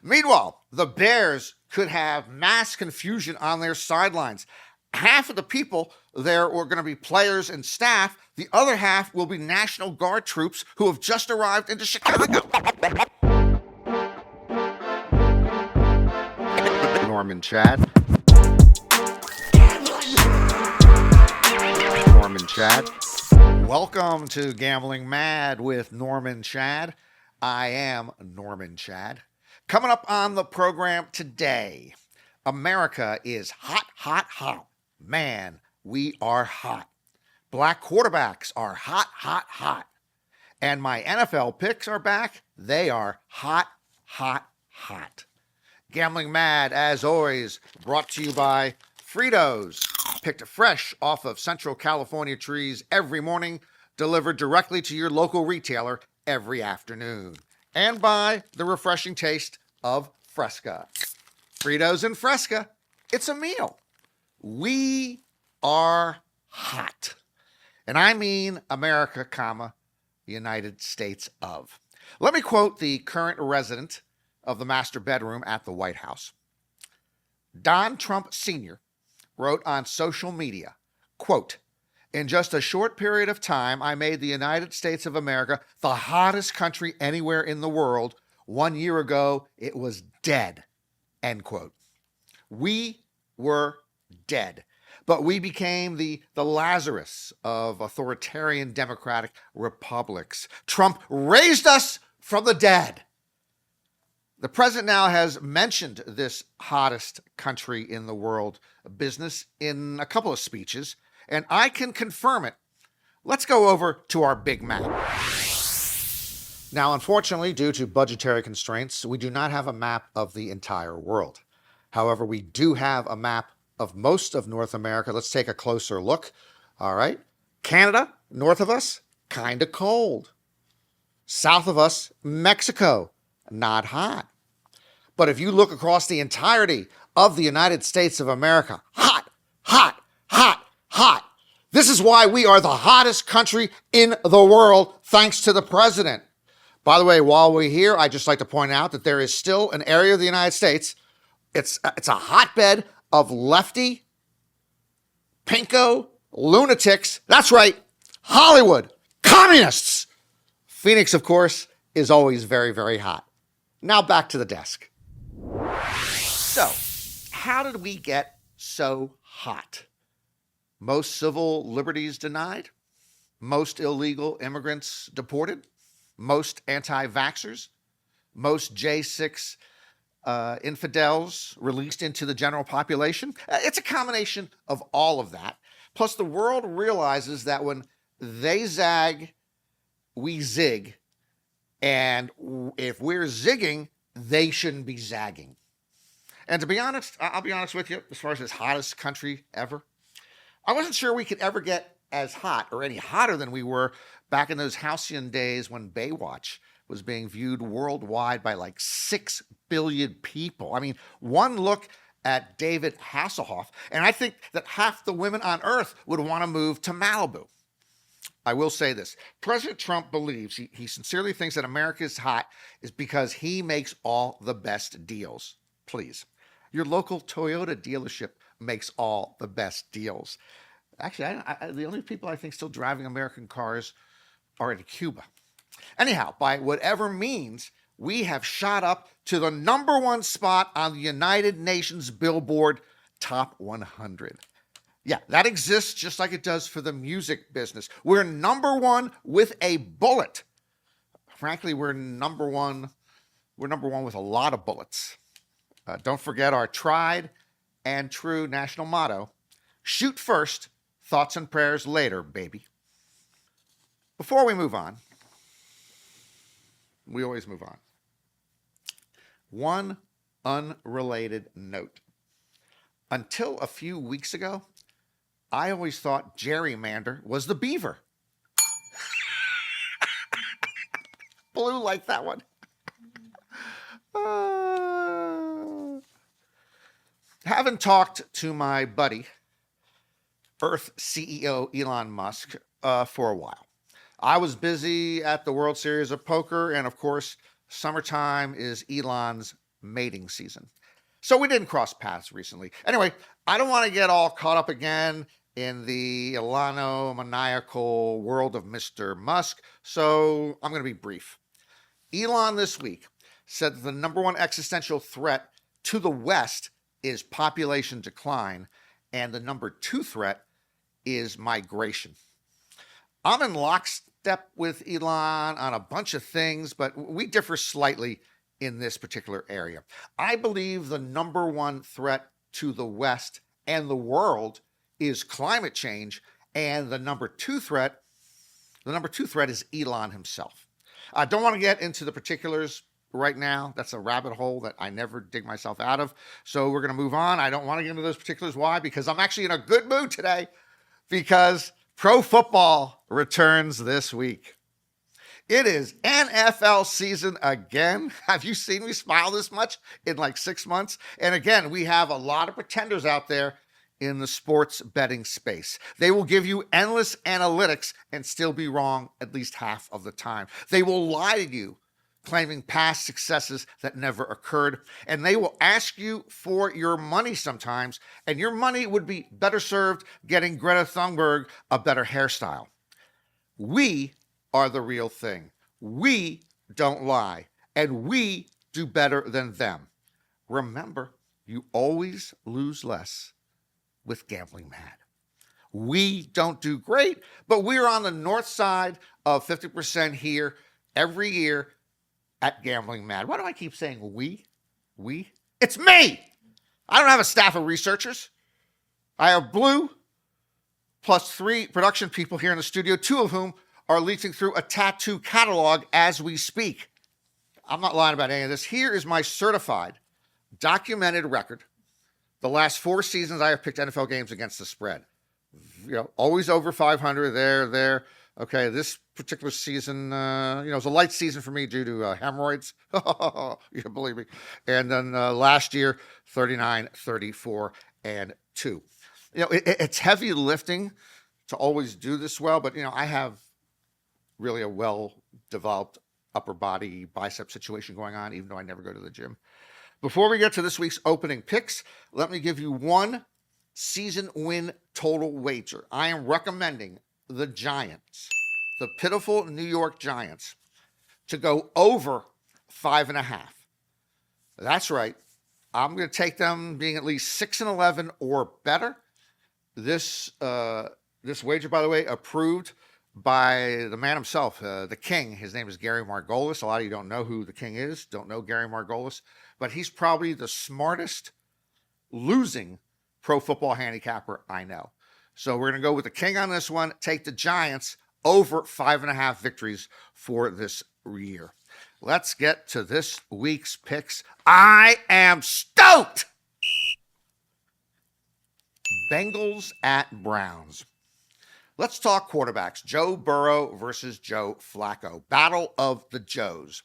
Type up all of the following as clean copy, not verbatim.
Meanwhile, the Bears could have mass confusion on their sidelines. Half of the people there are going to be players and staff. The other half will be National Guard troops who have just arrived into Chicago. Norman Chad. Norman Chad. Welcome to Gambling Mad with Norman Chad. I am Norman Chad. Coming up on the program today, America is hot, hot, hot. Man, we are hot. Black quarterbacks are hot, hot, hot. And my NFL picks are back. They are hot, hot, hot. Gambling Mad, as always, brought to you by Fritos. Picked fresh off of Central California trees every morning, delivered directly to your local retailer every afternoon. And by the refreshing taste of Fresca. Fritos and Fresca, it's a meal. We are hot. And I mean America, comma, United States of. Let me quote the current resident of the master bedroom at the White House. Don Trump Sr. wrote on social media, quote, "In just a short period of time, I made the United States of America the hottest country anywhere in the world. 1 year ago, it was dead," end quote. We were dead, but we became the Lazarus of authoritarian democratic republics. Trump raised us from the dead. The president now has mentioned this hottest country in the world business in a couple of speeches, and I can confirm it. Let's go over to our big map. Now, unfortunately, due to budgetary constraints, we do not have a map of the entire world. However, we do have a map of most of North America. Let's take a closer look. All right. Canada, north of us, kind of cold. South of us, Mexico, not hot. But if you look across the entirety of the United States of America, hot, hot, hot, hot. This is why we are the hottest country in the world, thanks to the president. By the way, while we're here, I'd just like to point out that there is still an area of the United States. It's a hotbed of lefty, pinko, lunatics. That's right, Hollywood, communists. Phoenix, of course, is always very, very hot. Now back to the desk. So, how did we get so hot? Most civil liberties denied? Most illegal immigrants deported? Most anti-vaxxers? Most J6 infidels released into the general population? It's a combination of all of that. Plus, the world realizes that when they zag, we zig. And if we're zigging, they shouldn't be zagging. And to be honest, I'll be honest with you, as far as this hottest country ever, I wasn't sure we could ever get as hot or any hotter than we were back in those halcyon days when Baywatch was being viewed worldwide by like 6 billion people. I mean, one look at David Hasselhoff, and I think that half the women on earth would want to move to Malibu. I will say this. President Trump believes, he sincerely thinks that America is hot is because he makes all the best deals. Please. Your local Toyota dealership makes all the best deals. Actually, the only people I think still driving American cars are in Cuba. Anyhow, by whatever means, we have shot up to the #1 spot on the United Nations Billboard Top 100. Yeah, that exists just like it does for the music business. We're #1 with a bullet. Frankly, we're number one with a lot of bullets. Don't forget our tried and true national motto: shoot first, thoughts and prayers later, baby. Before we move on, we always move on. One unrelated note. Until a few weeks ago, I always thought gerrymander was the beaver. Blue like that one. Haven't talked to my buddy, Earth CEO Elon Musk, for a while. I was busy at the World Series of Poker, and of course, summertime is Elon's mating season. So we didn't cross paths recently. Anyway, I don't want to get all caught up again in the Ilano-maniacal world of Mr. Musk, so I'm going to be brief. Elon this week said that the number one existential threat to the West is population decline, and the number two threat is migration. I'm in lockstep with Elon on a bunch of things, but we differ slightly in this particular area. I believe the number one threat to the West and the world is climate change, and the number two threat is Elon himself. I don't want to get into the particulars right now. That's a rabbit hole that I never dig myself out of. So we're going to move on. I don't want to get into those particulars. Why? Because I'm actually in a good mood today, because pro football returns this week. It is NFL season again. Have you seen me smile this much in like 6 months? And again, we have a lot of pretenders out there in the sports betting space. They will give you endless analytics and still be wrong at least half of the time. They will lie to you, claiming past successes that never occurred. And they will ask you for your money sometimes, and your money would be better served getting Greta Thunberg a better hairstyle. We are the real thing. We don't lie, and we do better than them. Remember, you always lose less with Gambling Mad. We don't do great, but we're on the north side of 50% here every year at Gambling Mad. Why do I keep saying we? We? It's me! I don't have a staff of researchers. I have Blue plus 3 production people here in the studio, 2 of whom are leafing through a tattoo catalog as we speak. I'm not lying about any of this. Here is my certified, documented record. The last 4 seasons, I have picked NFL games against the spread. Always over 500 there. Okay, this particular season, it was a light season for me due to hemorrhoids. You can believe me. And then last year, 39, 34, and 2. It's heavy lifting to always do this well, but, I have really a well-developed upper body bicep situation going on, even though I never go to the gym. Before we get to this week's opening picks, let me give you one season win total wager. I am recommending the Giants, the pitiful New York Giants, to go over 5.5. That's right. I'm going to take them being at least 6-11 or better. This wager, by the way, approved by the man himself, the king. His name is Gary Margolis. A lot of you don't know who the king is, don't know Gary Margolis, but he's probably the smartest losing pro football handicapper I know. So we're going to go with the king on this one, take the Giants over 5.5 victories for this year. Let's get to this week's picks. I am stoked! Bengals at Browns. Let's talk quarterbacks. Joe Burrow versus Joe Flacco. Battle of the Joes.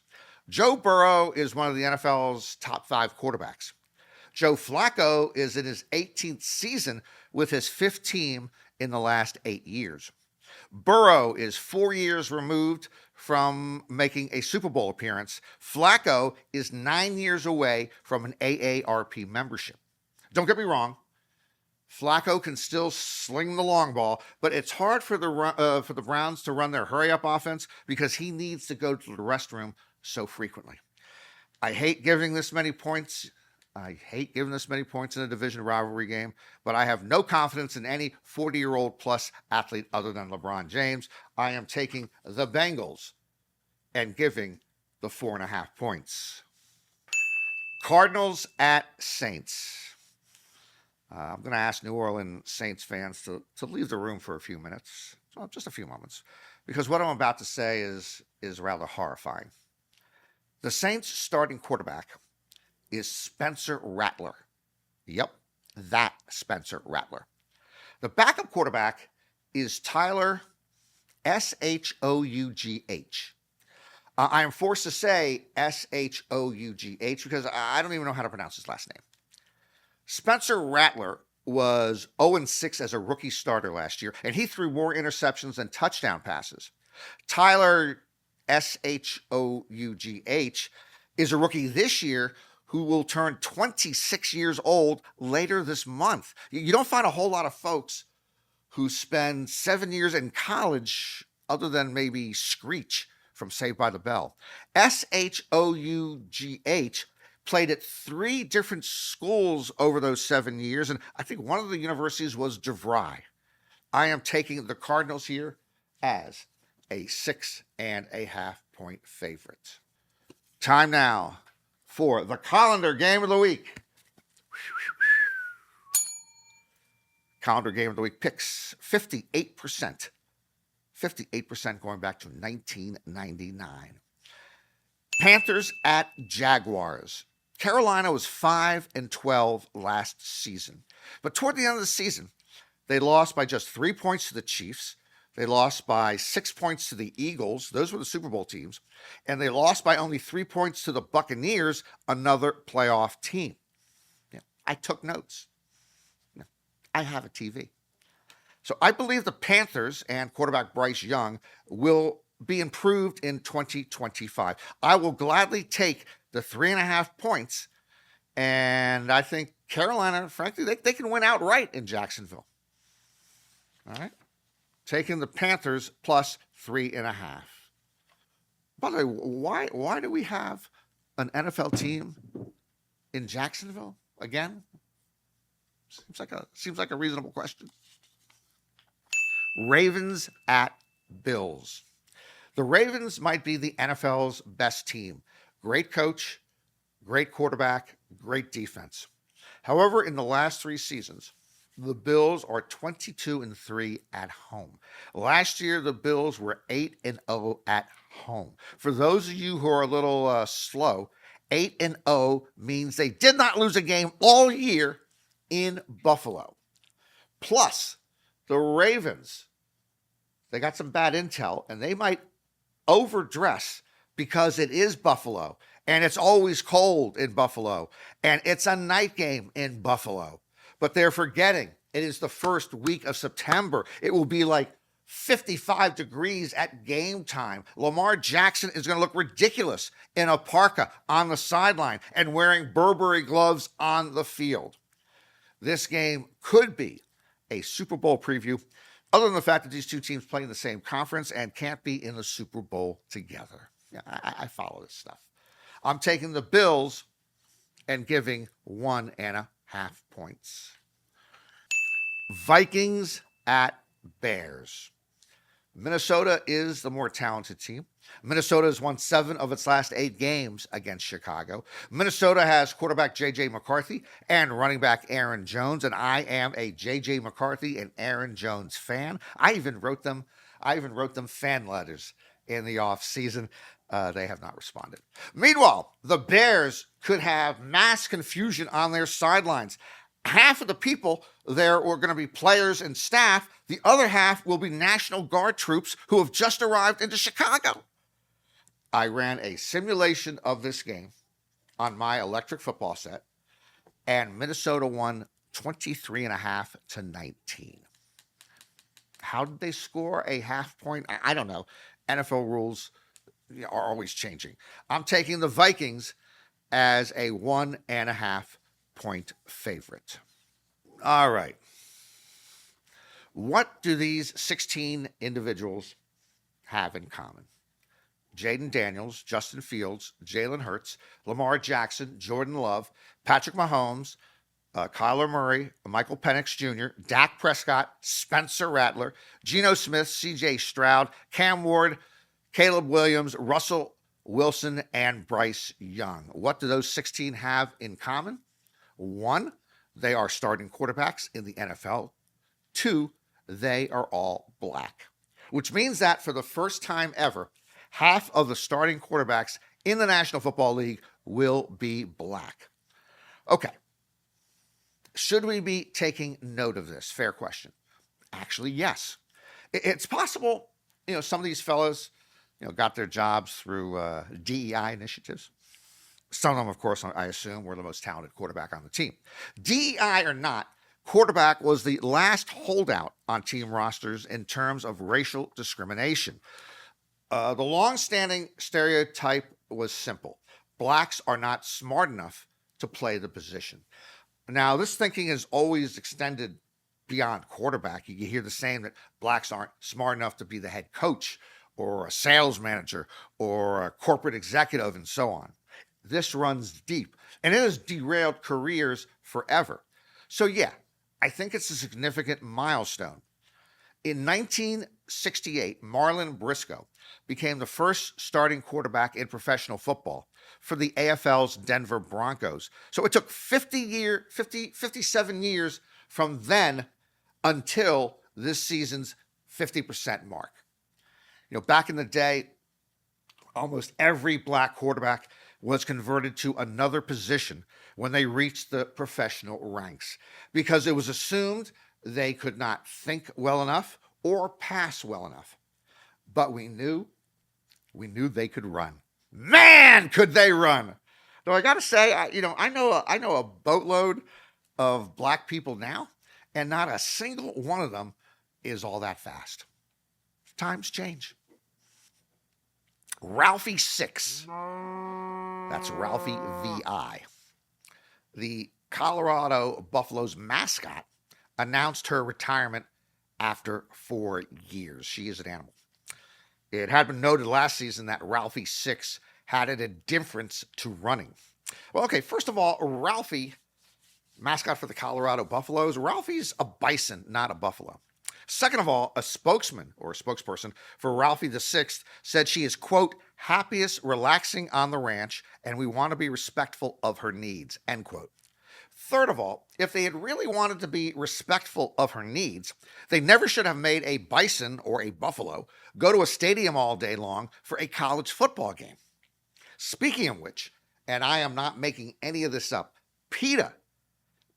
Joe Burrow is one of the NFL's top 5 quarterbacks. Joe Flacco is in his 18th season with his 5th team in the last 8 years. Burrow is 4 years removed from making a Super Bowl appearance. Flacco is 9 years away from an AARP membership. Don't get me wrong. Flacco can still sling the long ball, but it's hard for the Browns to run their hurry-up offense because he needs to go to the restroom so frequently. I hate giving this many points. in a division rivalry game, but I have no confidence in any 40-year-old plus athlete other than LeBron James. I am taking the Bengals and giving the 4.5 points. Cardinals at Saints. I'm going to ask New Orleans Saints fans to leave the room for a few minutes, just a few moments, because what I'm about to say is rather horrifying. The Saints' starting quarterback is Spencer Rattler. Yep, that Spencer Rattler. The backup quarterback is Tyler Shough. I am forced to say Shough because I don't even know how to pronounce his last name. Spencer Rattler was 0-6 as a rookie starter last year, and he threw more interceptions than touchdown passes. Tyler Shough is a rookie this year who will turn 26 years old later this month. You don't find a whole lot of folks who spend 7 years in college other than maybe Screech from Saved by the Bell. Shough played at 3 different schools over those 7 years, and I think one of the universities was DeVry. I am taking the Cardinals here as a 6.5 point favorite. Time now for the Colander Game of the Week. Colander Game of the Week picks 58%. 58% going back to 1999. Panthers at Jaguars. Carolina was 5-12 last season. But toward the end of the season, they lost by just 3 points to the Chiefs. They lost by 6 points to the Eagles. Those were the Super Bowl teams. And they lost by only 3 points to the Buccaneers, another playoff team. Yeah, I took notes. Yeah, I have a TV. So I believe the Panthers and quarterback Bryce Young will be improved in 2025. I will gladly take the 3.5 points. And I think Carolina, frankly, they can win outright in Jacksonville. All right. Taking the Panthers plus 3.5. By the way, why do we have an NFL team in Jacksonville again? Seems like a reasonable question. Ravens at Bills. The Ravens might be the NFL's best team. Great coach, great quarterback, great defense. However, in the last 3 seasons, the Bills are 22-3 at home. Last year, the Bills were 8-0 at home. For those of you who are a little slow, 8-0 means they did not lose a game all year in Buffalo. Plus, the Ravens, they got some bad intel, and they might overdress because it is Buffalo, and it's always cold in Buffalo, and it's a night game in Buffalo. But they're forgetting it is the first week of September. It will be like 55 degrees at game time. Lamar Jackson is going to look ridiculous in a parka on the sideline and wearing Burberry gloves on the field. This game could be a Super Bowl preview, other than the fact that these two teams play in the same conference and can't be in the Super Bowl together. Yeah, I follow this stuff. I'm taking the Bills and giving 1.5 points. Vikings at Bears. Minnesota is the more talented team. Minnesota has won 7 of its last 8 games against Chicago. Minnesota has quarterback J.J. McCarthy and running back Aaron Jones, and I am a J.J. McCarthy and Aaron Jones fan. I even wrote them fan letters in the offseason. They have not responded. Meanwhile, the Bears could have mass confusion on their sidelines. Half of the people there are going to be players and staff. The other half will be National Guard troops who have just arrived into Chicago. I ran a simulation of this game on my electric football set, and Minnesota won 23.5-19. How did they score a half point? I don't know. NFL rules are always changing. I'm taking the Vikings as a 1.5 point favorite. All right. What do these 16 individuals have in common? Jaden Daniels, Justin Fields, Jalen Hurts, Lamar Jackson, Jordan Love, Patrick Mahomes, Kyler Murray, Michael Penix Jr., Dak Prescott, Spencer Rattler, Geno Smith, C.J. Stroud, Cam Ward, Caleb Williams, Russell Wilson, and Bryce Young. What do those 16 have in common? 1, they are starting quarterbacks in the NFL. 2, they are all black, which means that for the first time ever, half of the starting quarterbacks in the National Football League will be black. Okay. Should we be taking note of this? Fair question. Actually, yes. It's possible, some of these fellas, got their jobs through DEI initiatives. Some of them, of course, I assume, were the most talented quarterback on the team. DEI or not, quarterback was the last holdout on team rosters in terms of racial discrimination. The long-standing stereotype was simple. Blacks are not smart enough to play the position. Now, this thinking is always extended beyond quarterback. You hear the saying that blacks aren't smart enough to be the head coach or a sales manager or a corporate executive and so on. This runs deep, and it has derailed careers forever. So yeah, I think it's a significant milestone. In 1968, Marlon Briscoe became the first starting quarterback in professional football for the AFL's Denver Broncos. So it took 57 years from then until this season's 50% mark. Back in the day, almost every black quarterback was converted to another position when they reached the professional ranks because it was assumed they could not think well enough or pass well enough. But we knew they could run. Man, could they run! Though I got to say, I know a boatload of black people now, and not a single one of them is all that fast. Times change. Ralphie VI. That's Ralphie VI. The Colorado Buffaloes mascot announced her retirement after 4 years. She is an animal. It had been noted last season that Ralphie VI had an indifference to running. Well, okay, first of all, Ralphie, mascot for the Colorado Buffaloes, Ralphie's a bison, not a buffalo. Second of all, a spokesman or a spokesperson for Ralphie VI said she is, quote, happiest relaxing on the ranch, and we want to be respectful of her needs, end quote. Third of all, if they had really wanted to be respectful of her needs, they never should have made a bison or a buffalo go to a stadium all day long for a college football game. Speaking of which, and I am not making any of this up, PETA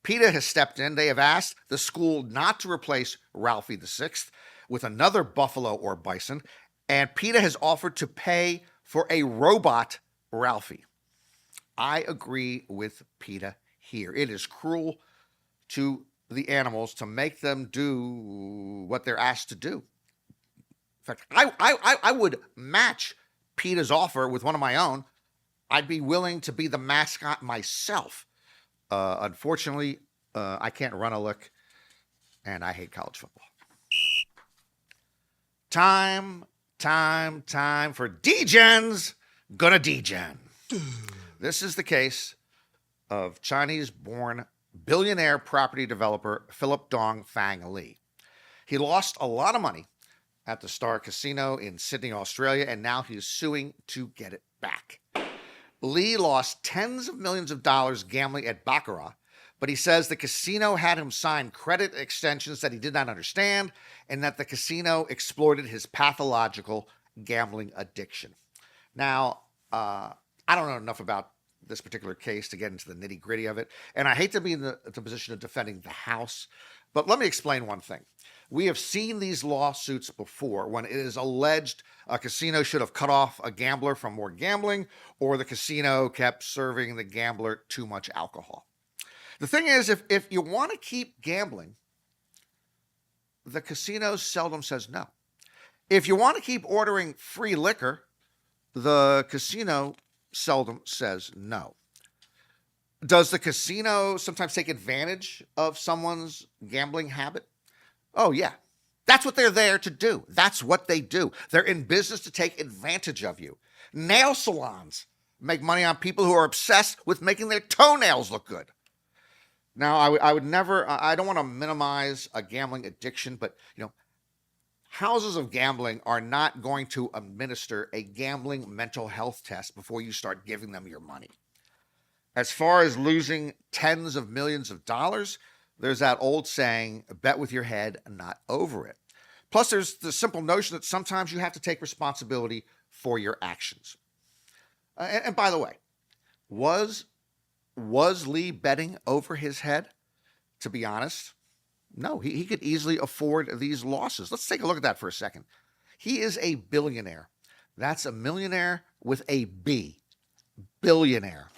has stepped in. They have asked the school not to replace Ralphie VI with another buffalo or bison, and PETA has offered to pay for a robot Ralphie. I agree with PETA here. It is cruel to the animals to make them do what they're asked to do. In fact, I would match PETA's offer with one of my own. I'd be willing to be the mascot myself. Unfortunately, I can't run a lick, and I hate college football. Time for Degens. Gonna Degen. This is the case of Chinese-born billionaire property developer Philip Dong Fang Li. He lost a lot of money at the Star Casino in Sydney, Australia, and now he's suing to get it back. Li lost tens of millions of dollars gambling at Baccarat, but he says the casino had him sign credit extensions that he did not understand and that the casino exploited his pathological gambling addiction. Now, I don't know enough about this particular case to get into the nitty-gritty of it, and I hate to be in the position of defending the house, but let me explain one thing. We have seen these lawsuits before when it is alleged a casino should have cut off a gambler from more gambling, or the casino kept serving the gambler too much alcohol. The thing is, if you want to keep gambling, the casino seldom says no. If you want to keep ordering free liquor, the casino seldom says no. Does the casino sometimes take advantage of someone's gambling habit? Oh, yeah. That's what they're there to do. That's what they do. They're in business to take advantage of you. Nail salons make money on people who are obsessed with making their toenails look good. Now, I would never, I don't want to minimize a gambling addiction, but, houses of gambling are not going to administer a gambling mental health test before you start giving them your money. As far as losing tens of millions of dollars, there's that old saying, bet with your head, not over it. Plus, there's the simple notion that sometimes you have to take responsibility for your actions. And by the way, was Lee betting over his head? To be honest, no, he could easily afford these losses. Let's take a look at that for a second. He is a billionaire. That's a millionaire with a B. Billionaire.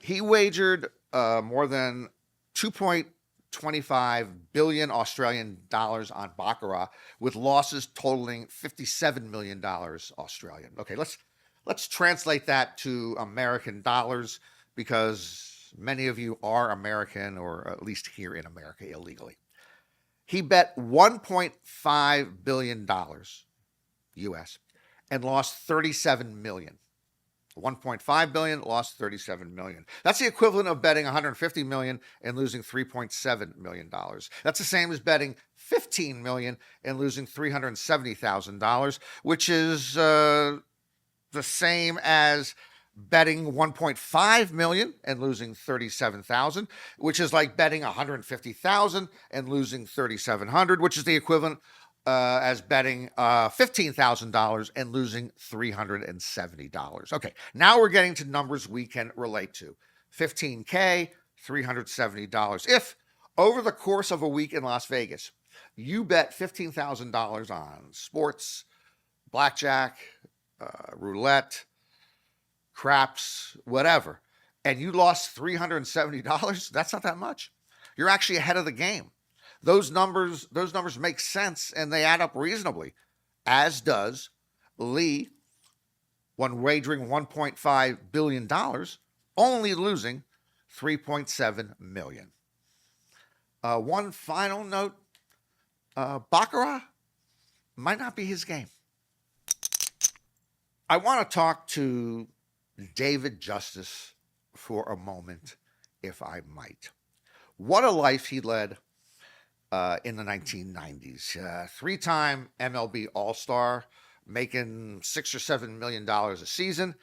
He wagered more than 2.25 billion Australian dollars on Baccarat, with losses totaling $57 million Australian. Okay, let's translate that to American dollars, because Many of you are American, or at least here in America illegally. He bet $1.5 billion US and lost 37 million. 1.5 billion, lost 37 million. That's the equivalent of betting 150 million and losing 3.7 million dollars. That's the same as betting 15 million and losing $370,000, which is the same as betting 1.5 million and losing 37,000, which is like betting 150,000 and losing 3,700, which is the equivalent as betting $15,000 and losing $370. Okay, now we're getting to numbers we can relate to. 15K, $370. If over the course of a week in Las Vegas, you bet $15,000 on sports, blackjack, roulette, craps, whatever, and you lost $370, that's not that much. You're actually ahead of the game. Those numbers make sense and they add up reasonably, as does Lee when wagering $1.5 billion, only losing $3.7 million. One final note, Baccarat might not be his game. I want to talk to David Justice for a moment, if I might. What a life he led in the 1990s. Three-time MLB All-Star, making $6 or $7 million a season,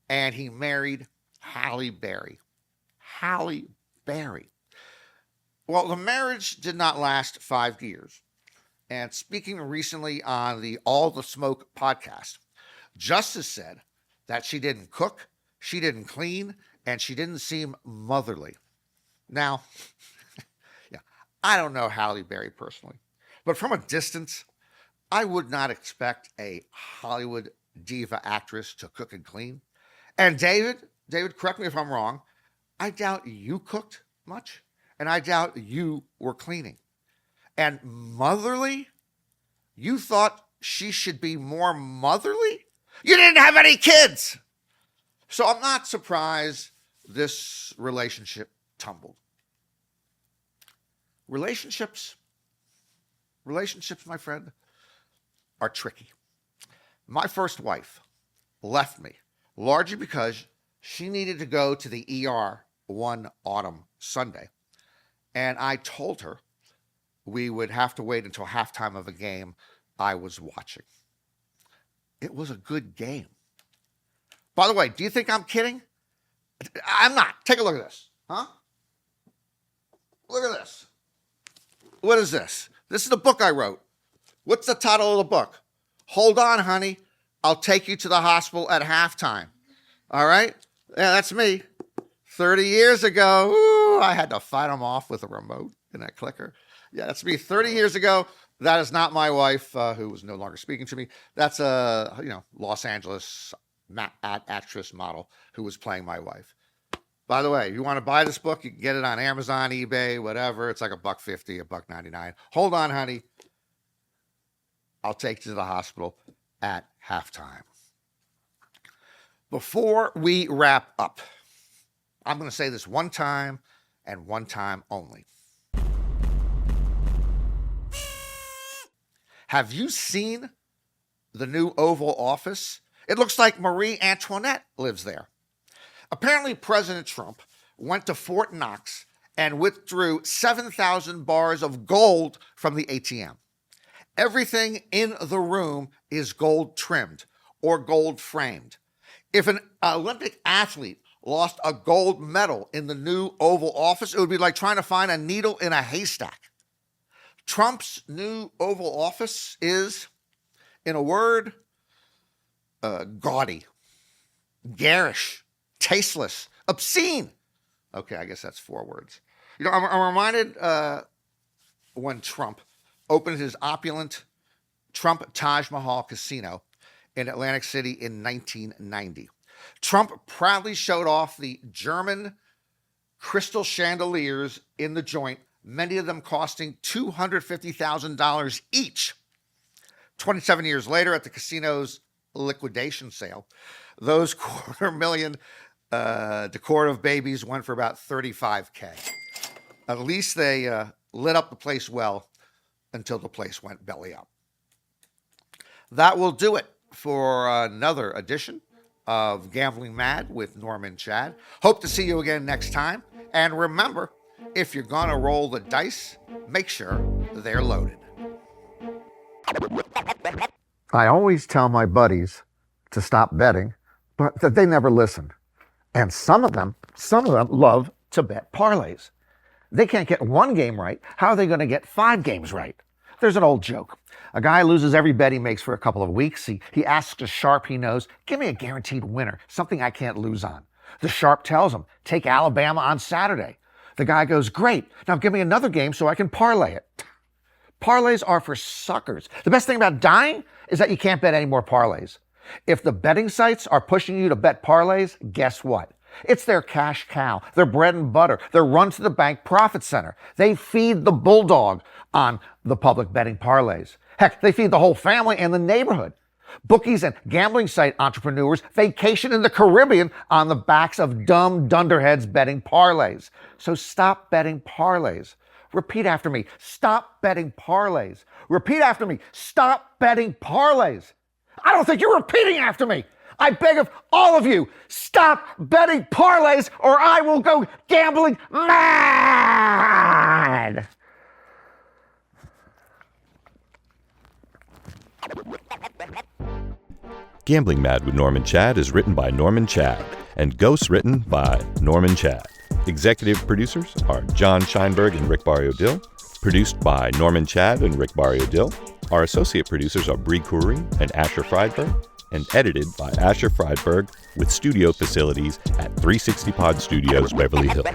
and he married Halle Berry. Halle Berry. Well, the marriage did not last 5 years. And speaking recently on the All the Smoke podcast, Justice said that she didn't cook, she didn't clean, and she didn't seem motherly. Now, yeah, I don't know Halle Berry personally, but from a distance, I would not expect a Hollywood diva actress to cook and clean. And David, correct me if I'm wrong, I doubt you cooked much, and I doubt you were cleaning. And motherly? You thought she should be more motherly? You didn't have any kids! So I'm not surprised this relationship tumbled. Relationships, my friend, are tricky. My first wife left me largely because she needed to go to the ER one autumn Sunday. And I told her we would have to wait until halftime of a game I was watching. It was a good game. By the way, do you think I'm kidding? I'm not. Take a look at this. Huh? Look at this. What is this? This is the book I wrote. What's the title of the book? Hold on, honey. I'll take you to the hospital at halftime. All right? Yeah, that's me. 30 years ago, ooh, I had to fight them off with a remote and that clicker. Yeah, that's me 30 years ago. That is not my wife, who was no longer speaking to me. That's a Los Angeles actress model who was playing my wife. By the way, if you want to buy this book, you can get it on Amazon, eBay, whatever. It's like $1.50, $1.99. Hold on, honey. I'll take you to the hospital at halftime. Before we wrap up, I'm going to say this one time and one time only. Have you seen the new Oval Office? It looks like Marie Antoinette lives there. Apparently, President Trump went to Fort Knox and withdrew 7,000 bars of gold from the ATM. Everything in the room is gold trimmed or gold framed. If an Olympic athlete lost a gold medal in the new Oval Office, it would be like trying to find a needle in a haystack. Trump's new Oval Office is, in a word, gaudy, garish, tasteless, obscene. Okay, I guess that's 4 words. I'm reminded when Trump opened his opulent Trump Taj Mahal Casino in Atlantic City in 1990. Trump proudly showed off the German crystal chandeliers in the joint, many of them costing $250,000 each. 27 years later, at the casino's liquidation sale, those $250,000 decorative babies went for about $35K. At least they lit up the place well until the place went belly up. That will do it for another edition of Gambling Mad with Norm and Chad. Hope to see you again next time. And remember, if you're going to roll the dice, make sure they're loaded. I always tell my buddies to stop betting, but they never listen. And some of them love to bet parlays. They can't get one game right. How are they going to get 5 games right? There's an old joke. A guy loses every bet he makes for a couple of weeks. He asks a sharp he knows, give me a guaranteed winner, something I can't lose on. The sharp tells him, take Alabama on Saturday. The guy goes, great, now give me another game so I can parlay it. Parlays are for suckers. The best thing about dying is that you can't bet any more parlays. If the betting sites are pushing you to bet parlays, guess what? It's their cash cow, their bread and butter, their run-to-the-bank profit center. They feed the bulldog on the public betting parlays. Heck, they feed the whole family and the neighborhood. Bookies and gambling site entrepreneurs vacation in the Caribbean on the backs of dumb dunderheads betting parlays. So stop betting parlays. Repeat after me. Stop betting parlays. Repeat after me. Stop betting parlays. I don't think you're repeating after me. I beg of all of you, stop betting parlays or I will go gambling mad. Gambling Mad with Norm and Chad is written by Norm and Chad and ghost-written by Norm and Chad. Executive producers are John Scheinberg and Rick Barrio-Dill. Produced by Norman Chad and Rick Barrio-Dill. Our associate producers are Bree Khoury and Asher Friedberg, and edited by Asher Friedberg with studio facilities at 360 Pod Studios, Beverly Hills.